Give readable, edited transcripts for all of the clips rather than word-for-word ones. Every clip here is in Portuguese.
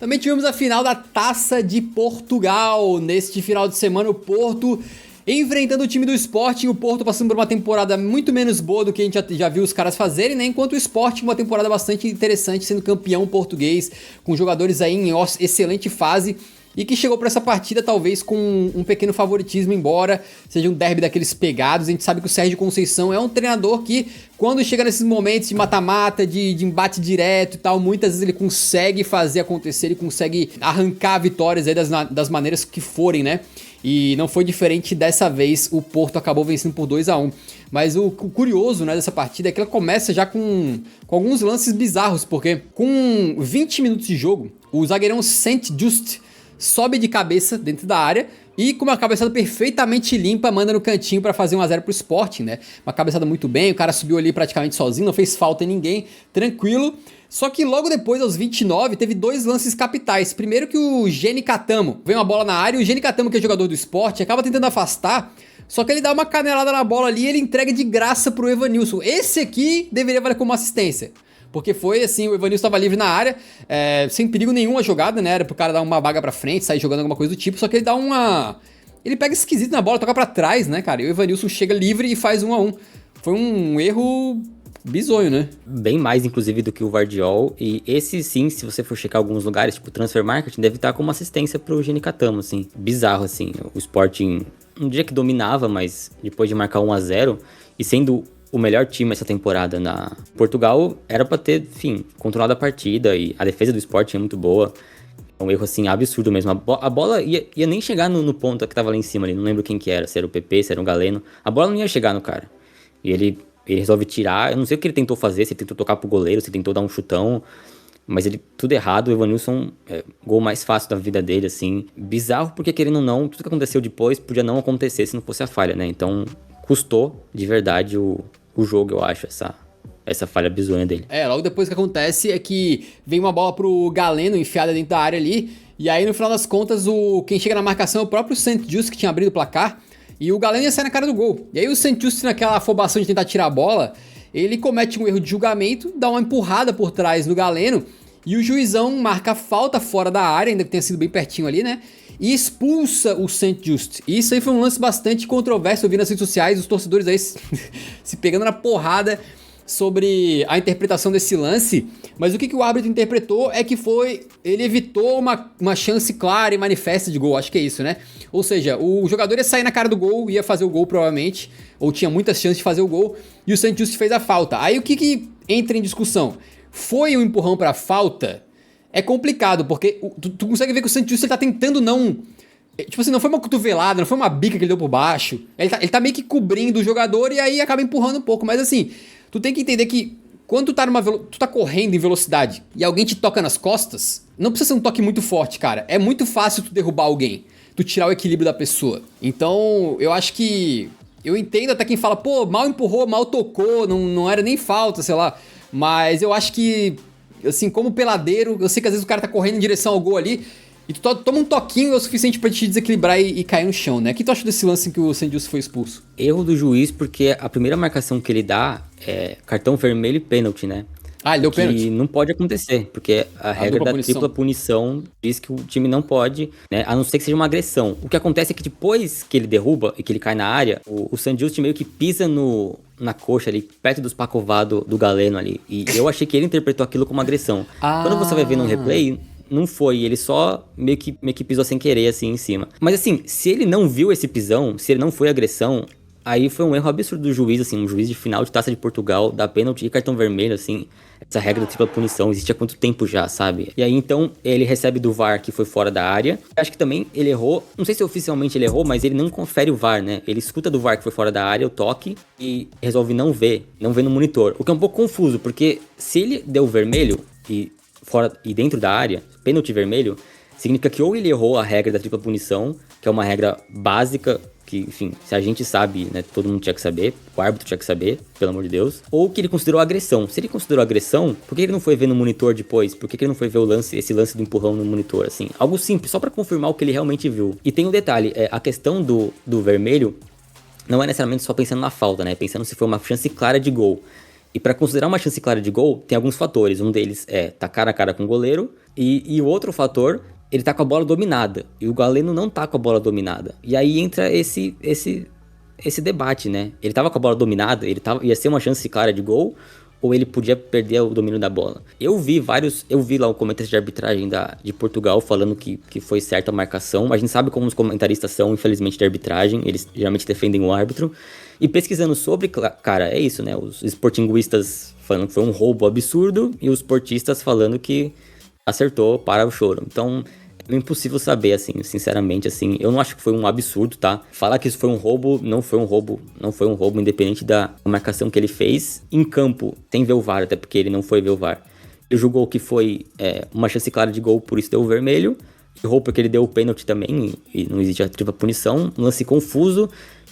Também tivemos a final da Taça de Portugal. Neste final de semana, o Porto enfrentando o time do Sporting. O Porto passando por uma temporada muito menos boa do que a gente já viu os caras fazerem, né? Enquanto o Sporting, uma temporada bastante interessante, sendo campeão português, com jogadores aí em excelente fase. E que chegou para essa partida talvez com um pequeno favoritismo, embora seja um derby daqueles pegados. A gente sabe que o Sérgio Conceição é um treinador que, quando chega nesses momentos de mata-mata, de embate direto e tal, muitas vezes ele consegue fazer acontecer, ele consegue arrancar vitórias aí das maneiras que forem, né? E não foi diferente dessa vez, o Porto acabou vencendo por 2-1. Mas o curioso, né, dessa partida é que ela começa já com alguns lances bizarros, porque com 20 minutos de jogo, o zagueirão Saint-Just sobe de cabeça dentro da área e com uma cabeçada perfeitamente limpa manda no cantinho pra fazer 1-0 pro Sporting, né? Uma cabeçada muito bem, o cara subiu ali praticamente sozinho, não fez falta em ninguém, tranquilo. Só que logo depois, aos 29, teve dois lances capitais. Primeiro que o Geni Catamo vem uma bola na área e o Geni Catamo, que é jogador do Sporting, acaba tentando afastar, só que ele dá uma canelada na bola ali e ele entrega de graça pro Evanilson. Esse aqui deveria valer como assistência. Porque foi assim, o Evanilson estava livre na área, sem perigo nenhum a jogada, né? Era pro cara dar uma vaga pra frente, sair jogando alguma coisa do tipo, só que ele dá uma... Ele pega esquisito na bola, toca pra trás, né, cara? E o Evanilson chega livre e faz 1-1. Foi um erro bizonho, né? Bem mais, inclusive, do que o Vardiol. E esse, sim, se você for checar alguns lugares, tipo Transfer Market, deve estar como assistência pro Geni Catamo, assim. Bizarro, assim. O Sporting, um dia que dominava, mas depois de marcar 1-0, e sendo o melhor time essa temporada na Portugal, era pra ter, enfim, controlado a partida, e a defesa do Sporting é muito boa. É um erro, assim, absurdo mesmo. A bola ia nem chegar no ponto que tava lá em cima ali, não lembro quem que era, se era o PP, se era o Galeno. A bola não ia chegar no cara. E ele resolve tirar, eu não sei o que ele tentou fazer, se ele tentou tocar pro goleiro, se ele tentou dar um chutão, mas ele, tudo errado. O Evanilson, gol mais fácil da vida dele, assim. Bizarro, porque querendo ou não, tudo que aconteceu depois podia não acontecer se não fosse a falha, né? Então, custou, de verdade, o jogo, eu acho, essa falha bizonha dele. Logo depois o que acontece é que vem uma bola pro Galeno enfiada dentro da área ali, e aí no final das contas quem chega na marcação é o próprio Saint-Just, que tinha abrido o placar, e o Galeno ia sair na cara do gol. E aí o Saint-Just, naquela afobação de tentar tirar a bola, ele comete um erro de julgamento, dá uma empurrada por trás do Galeno, e o juizão marca falta fora da área, ainda que tenha sido bem pertinho ali, né? E expulsa o Saint-Just. E isso aí foi um lance bastante controverso, eu vi nas redes sociais, os torcedores aí se pegando na porrada sobre a interpretação desse lance. Mas o que o árbitro interpretou é que ele evitou uma chance clara e manifesta de gol, acho que é isso, né? Ou seja, o jogador ia sair na cara do gol, ia fazer o gol provavelmente, ou tinha muitas chances de fazer o gol, e o Saint-Just fez a falta. Aí o que entra em discussão? Foi um empurrão pra falta? É complicado, porque tu consegue ver que o Saint-Just tá tentando não... Tipo assim, não foi uma cotovelada, não foi uma bica que ele deu por baixo. Ele tá meio que cobrindo o jogador e aí acaba empurrando um pouco. Mas assim, tu tem que entender que quando tu tá correndo em velocidade e alguém te toca nas costas, não precisa ser um toque muito forte, cara. É muito fácil tu derrubar alguém, tu tirar o equilíbrio da pessoa. Então, eu acho que... Eu entendo até quem fala, pô, mal empurrou, mal tocou, não era nem falta, sei lá. Mas eu acho que... Assim, como peladeiro, eu sei que às vezes o cara tá correndo em direção ao gol ali e tu toma um toquinho é o suficiente pra te desequilibrar e cair no chão, né? O que tu acha desse lance em que o Saint-Just foi expulso? Erro do juiz, porque a primeira marcação que ele dá é cartão vermelho e pênalti, né? Ah, ele deu pênalti? Que não pode acontecer, porque a regra da tripla punição diz que o time não pode, né, a não ser que seja uma agressão. O que acontece é que depois que ele derruba e que ele cai na área, o Saint-Just meio que pisa na coxa ali, perto dos pacová do Galeno ali. E eu achei que ele interpretou aquilo como agressão. Quando você vai ver no replay, não foi, ele só meio que pisou sem querer, assim, em cima. Mas assim, se ele não viu esse pisão, se ele não foi agressão, aí foi um erro absurdo do juiz, assim, um juiz de final de Taça de Portugal, dá pênalti e cartão vermelho, assim. Essa regra da tripla punição existe há quanto tempo já, sabe? E aí, então, ele recebe do VAR que foi fora da área. Acho que também ele errou, não sei se oficialmente ele errou, mas ele não confere o VAR, né? Ele escuta do VAR que foi fora da área, o toque, e resolve não ver no monitor. O que é um pouco confuso, porque se ele deu vermelho e dentro da área, pênalti vermelho, significa que ou ele errou a regra da tripla punição, que é uma regra básica, que, enfim, se a gente sabe, né, todo mundo tinha que saber, o árbitro tinha que saber, pelo amor de Deus, ou que ele considerou agressão. Se ele considerou agressão, por que ele não foi ver no monitor depois? Por que ele não foi ver esse lance do empurrão no monitor, assim? Algo simples, só pra confirmar o que ele realmente viu. E tem um detalhe, a questão do vermelho não é necessariamente só pensando na falta, né, pensando se foi uma chance clara de gol. E para considerar uma chance clara de gol, tem alguns fatores. Um deles é tá cara a cara com o goleiro. E o outro fator, ele tá com a bola dominada. E o Galeno não tá com a bola dominada. E aí entra esse debate, né? Ele tava com a bola dominada, ia ser uma chance clara de gol, ou ele podia perder o domínio da bola. Eu vi lá um comentarista de arbitragem de Portugal falando que foi certa a marcação. A gente sabe como os comentaristas são, infelizmente, de arbitragem. Eles geralmente defendem o árbitro. E pesquisando sobre, cara, é isso, né? Os sportinguistas falando que foi um roubo absurdo e os portistas falando que acertou, para o choro. Então, é impossível saber, assim, sinceramente, assim. Eu não acho que foi um absurdo, tá? Falar que isso foi um roubo, não foi um roubo, independente da marcação que ele fez. Em campo, tem ver o VAR, até porque ele não foi ver o VAR. Ele julgou que foi uma chance clara de gol, por isso deu o vermelho. Errou porque ele deu o pênalti também, e não existe a punição. Um lance confuso.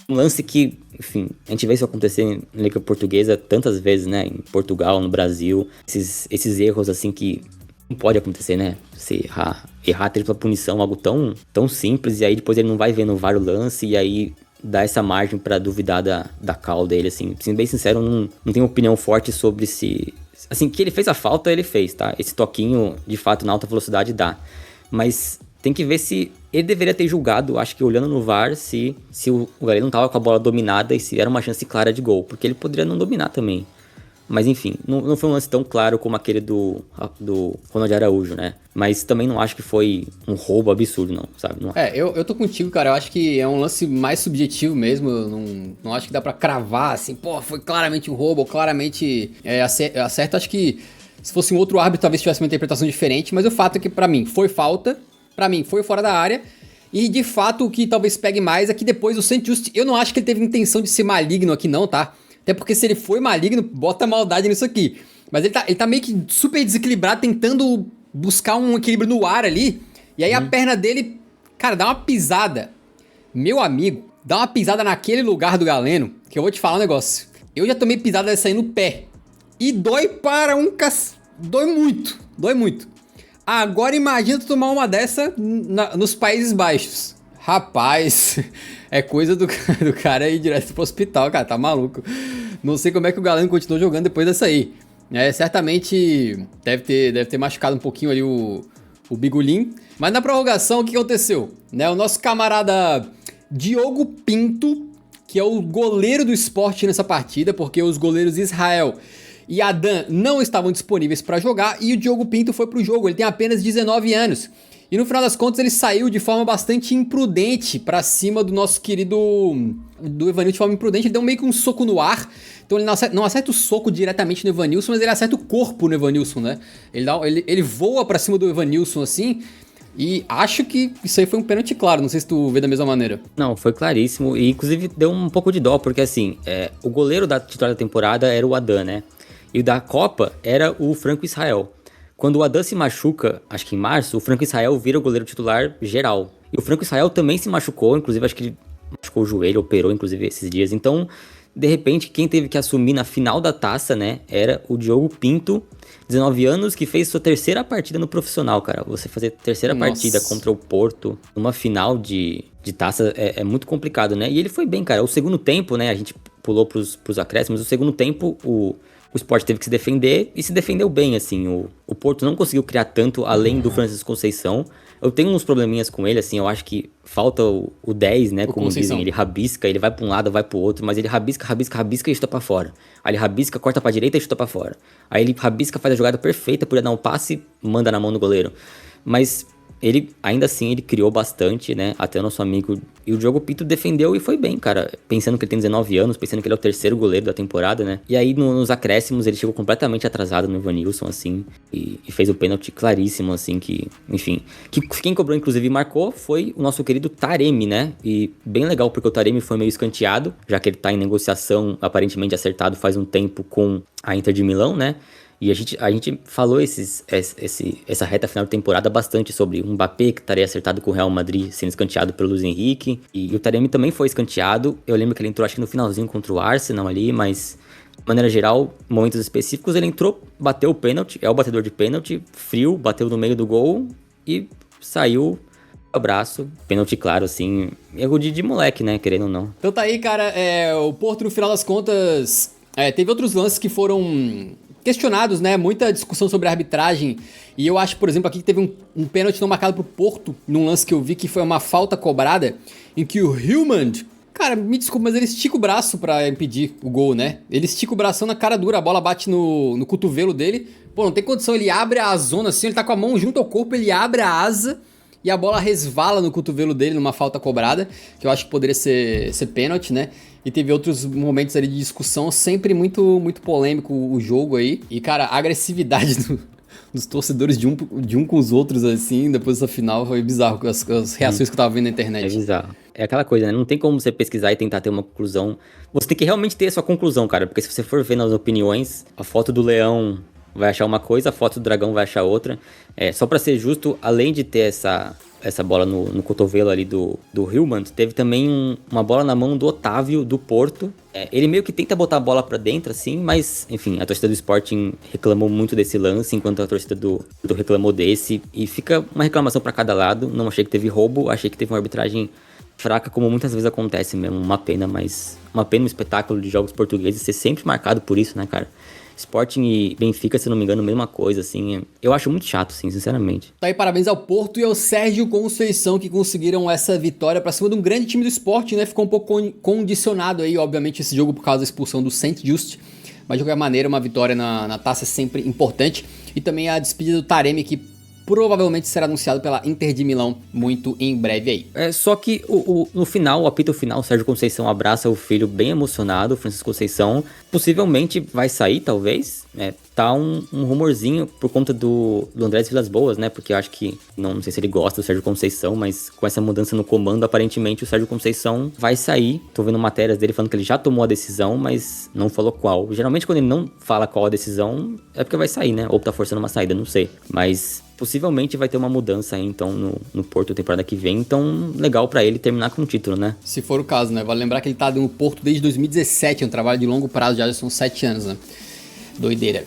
Um lance que, enfim, a gente vê isso acontecer na Liga Portuguesa tantas vezes, né? Em Portugal, no Brasil. Esses erros, assim, que não pode acontecer, né? Você errar tripla punição, algo tão simples. E aí depois ele não vai ver no VAR o lance. E aí dá essa margem pra duvidar da call dele, assim. Sendo bem sincero, não tenho opinião forte sobre se... Assim, que ele fez a falta, ele fez, tá? Esse toquinho, de fato, na alta velocidade dá. Mas tem que ver se... Ele deveria ter julgado, acho que olhando no VAR, se o Galeno não tava com a bola dominada e se era uma chance clara de gol. Porque ele poderia não dominar também. Mas enfim, não foi um lance tão claro como aquele do Ronald Araújo, né? Mas também não acho que foi um roubo absurdo, não, sabe? Não... Eu tô contigo, cara. Eu acho que é um lance mais subjetivo mesmo. Eu não acho que dá pra cravar, assim, pô, foi claramente um roubo, ou claramente acerto. Acho que se fosse um outro árbitro, talvez tivesse uma interpretação diferente. Mas o fato é que, pra mim, foi falta. Pra mim, foi fora da área. E, de fato, o que talvez pegue mais é que depois o Saint-Just... Eu não acho que ele teve intenção de ser maligno aqui, não, tá? Até porque se ele foi maligno, bota maldade nisso aqui. Mas ele tá meio que super desequilibrado, tentando buscar um equilíbrio no ar ali. E aí a perna dele, cara, dá uma pisada. Meu amigo, dá uma pisada naquele lugar do Galeno, que eu vou te falar um negócio. Eu já tomei pisada dessa aí no pé. E dói para um Dói muito. Dói muito. Agora imagina tu tomar uma dessa nos Países Baixos. Rapaz, é coisa do cara ir direto pro hospital, cara, tá maluco. Não sei como é que o Galeno continuou jogando depois dessa aí. Certamente deve ter machucado um pouquinho ali o Bigolin. Mas na prorrogação, o que aconteceu? O nosso camarada Diogo Pinto, que é o goleiro do Sport nessa partida, porque os goleiros Israel e Adam não estavam disponíveis para jogar, e o Diogo Pinto foi pro jogo. Ele tem apenas 19 anos. E no final das contas ele saiu de forma bastante imprudente pra cima do nosso querido... do Evanilson de forma imprudente. Ele deu meio que um soco no ar. Então ele não acerta o soco diretamente no Evanilson, mas ele acerta o corpo no Evanilson, né? Ele voa pra cima do Evanilson assim. E acho que isso aí foi um pênalti claro. Não sei se tu vê da mesma maneira. Não, foi claríssimo. E inclusive deu um pouco de dó, porque assim, o goleiro da titular da temporada era o Adam, né? E o da Copa era o Franco Israel. Quando o Adam se machuca, acho que em março, o Franco Israel vira o goleiro titular geral. E o Franco Israel também se machucou, inclusive acho que ele machucou o joelho, operou inclusive esses dias. Então, de repente, quem teve que assumir na final da taça, né, era o Diogo Pinto, 19 anos, que fez sua terceira partida no profissional, cara. Você fazer terceira partida contra o Porto, numa final de taça, é muito complicado, né? E ele foi bem, cara. O segundo tempo, né, a gente pulou pros acréscimos, o segundo tempo, o Sport teve que se defender e se defendeu bem, assim. O Porto não conseguiu criar tanto além do Francisco Conceição. Eu tenho uns probleminhas com ele, assim, eu acho que falta o 10, né, como Conceição. Dizem. Ele rabisca, ele vai pra um lado, vai pro outro, mas ele rabisca e chuta pra fora. Aí ele rabisca, corta pra direita e chuta pra fora. Aí ele rabisca, faz a jogada perfeita, podia dar um passe, manda na mão do goleiro. Mas ele, ainda assim, ele criou bastante, né, até o nosso amigo. E o Diogo Pinto defendeu e foi bem, cara. Pensando que ele tem 19 anos, pensando que ele é o terceiro goleiro da temporada, né. E aí, nos acréscimos, ele chegou completamente atrasado no Evanilson, assim, e fez o pênalti claríssimo, assim, que, enfim. Quem cobrou, inclusive, marcou foi o nosso querido Taremi, né. E bem legal, porque o Taremi foi meio escanteado, já que ele tá em negociação, aparentemente acertado faz um tempo com a Inter de Milão, né. E a gente falou essa reta final de temporada bastante sobre o Mbappé, que estaria acertado com o Real Madrid, sendo escanteado pelo Luiz Henrique. E o Taremi também foi escanteado. Eu lembro que ele entrou, acho que no finalzinho contra o Arsenal ali, mas, de maneira geral, em momentos específicos, ele entrou, bateu o pênalti, é o batedor de pênalti, frio, bateu no meio do gol e saiu o abraço. Pênalti claro, assim, erro de moleque, né, querendo ou não. Então tá aí, cara, o Porto, no final das contas... Teve outros lances que foram questionados, né? Muita discussão sobre a arbitragem. E eu acho, por exemplo, aqui que teve um pênalti não marcado pro Porto, num lance que eu vi que foi uma falta cobrada, em que o Hillman, cara, me desculpa, mas ele estica o braço pra impedir o gol, né? Ele estica o bração na cara dura, a bola bate no cotovelo dele. Pô, não tem condição, ele abre a zona assim, ele tá com a mão junto ao corpo, ele abre a asa e a bola resvala no cotovelo dele numa falta cobrada, que eu acho que poderia ser pênalti, né? E teve outros momentos ali de discussão, sempre muito, muito polêmico o jogo aí. E, cara, a agressividade dos torcedores de um com os outros, assim, depois dessa final, foi bizarro, com as reações que eu tava vendo na internet. É bizarro. É aquela coisa, né? Não tem como você pesquisar e tentar ter uma conclusão. Você tem que realmente ter a sua conclusão, cara. Porque se você for ver nas opiniões, a foto do leão vai achar uma coisa, a foto do dragão vai achar outra. Só pra ser justo, além de ter essa bola no cotovelo ali do Hillman, teve também uma bola na mão do Otávio, do Porto. Ele meio que tenta botar a bola pra dentro, assim, mas, enfim, a torcida do Sporting reclamou muito desse lance, enquanto a torcida do reclamou desse. E fica uma reclamação pra cada lado. Não achei que teve roubo, achei que teve uma arbitragem fraca, como muitas vezes acontece mesmo. Uma pena, mas uma pena um espetáculo de jogos portugueses ser sempre marcado por isso, né, cara? Sporting e Benfica, se não me engano, mesma coisa, assim. Eu acho muito chato, assim, sinceramente. Tá aí, parabéns ao Porto e ao Sérgio Conceição, que conseguiram essa vitória pra cima de um grande time do Sporting, né? Ficou um pouco condicionado aí, obviamente, esse jogo por causa da expulsão do Saint Just. Mas, de qualquer maneira, uma vitória na taça é sempre importante. E também a despedida do Taremi, que provavelmente será anunciado pela Inter de Milão muito em breve aí. Só que no final, o apito final, o Sérgio Conceição abraça o filho bem emocionado, o Francisco Conceição. Possivelmente vai sair, talvez. Tá um rumorzinho por conta do Andrés Vilas Boas, né? Porque eu acho que, não sei se ele gosta do Sérgio Conceição, mas com essa mudança no comando, aparentemente o Sérgio Conceição vai sair. Tô vendo matérias dele falando que ele já tomou a decisão, mas não falou qual. Geralmente quando ele não fala qual a decisão, é porque vai sair, né? Ou tá forçando uma saída, não sei. Mas possivelmente vai ter uma mudança aí, então, no Porto temporada que vem. Então, legal pra ele terminar com o título, né? Se for o caso, né? Vale lembrar que ele tá no Porto desde 2017, é um trabalho de longo prazo, já são 7 anos, né? Doideira.